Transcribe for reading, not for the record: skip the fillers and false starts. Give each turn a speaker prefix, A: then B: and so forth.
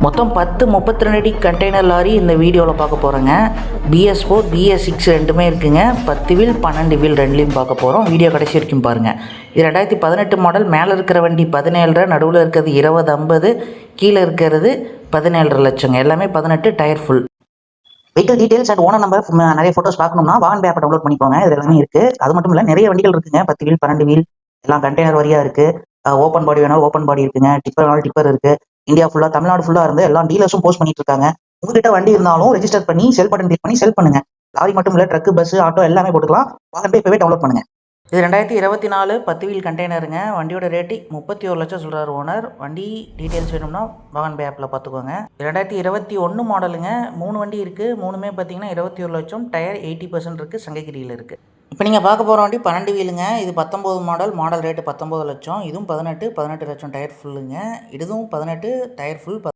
A: மொத்தம் 10 32 அடி container lorry இந்த வீடியோவில் பார்க்க போகிறோங்க. BS4 BS6 ரெண்டுமே இருக்குங்க. 10 வீல் 12 வீல் ரெண்டுலேயும் பார்க்க போகிறோம். வீடியோ கடைசி வரைக்கும் பாருங்கள். இது 2018 மாடல். மேலே இருக்கிற வண்டி 17.5, நடுவில் இருக்கிறது 2050, கீழே இருக்கிறது 17.5 லட்சங்க. எல்லாமே 18, tyre full. Vehicle details and owner number நிறைய ஃபோட்டோஸ் பார்க்கணும்னா வாகன் ஆப்பை டவுன்லோட் பண்ணிக்கோங்க. இது எல்லாமே இருக்குது. அது மட்டும் இல்லை, நிறைய வண்டிகள் இருக்குங்க. 10 வீல் 12 வீல் எல்லாம் கண்டெய்னர் வரியாக இருக்குது. ஓப்பன் பாடி வேணாலும் ஓப்பன் பாடி இருக்குங்க. டிப்பர் வேணாலும் டிப்பர் இருக்குது. இந்தியா ஃபுல்லாக, தமிழ்நாடு ஃபுல்லாக இருந்து எல்லா டீலர்ஸும் போஸ்ட் பண்ணிட்டு இருக்காங்க. உங்ககிட்ட வண்டி இருந்தாலும் ரெஜிஸ்டர் பண்ணி செல் பட்டன் கிளிக் பண்ணி செல் பண்ணுங்க. லாரி மட்டும் இல்லை, ட்ரக்கு, பஸ், ஆட்டோ எல்லாமே போட்டுக்கலாம். வாகன் இப்போவே டவுன்லோட் பண்ணுங்க. இது 2024 10 வீல் கண்டெய்னருங்க. வண்டியோட ரேட்டு 31 லட்சம் சொல்கிறார் ஓனர். வண்டி டீட்டெயில்ஸ் வேணும்னா வாகன் ஆப்பில் பார்த்துக்கோங்க. 2021 மாடலுங்க. 3 வண்டி இருக்குது. 3மே பார்த்தீங்கன்னா 21 லட்சம். டயர் 80% இருக்குது. சங்ககிரியில் இருக்குது. இப்போ நீங்கள் பார்க்க போகிற வண்டி 12 வீலுங்க. இது 19 மாடல். மாடல் ரேட்டு 19 லட்சம். இதுவும் 18 லட்சம். டயர் ஃபுல்லுங்க. இதுவும் 18, டயர் ஃபுல்.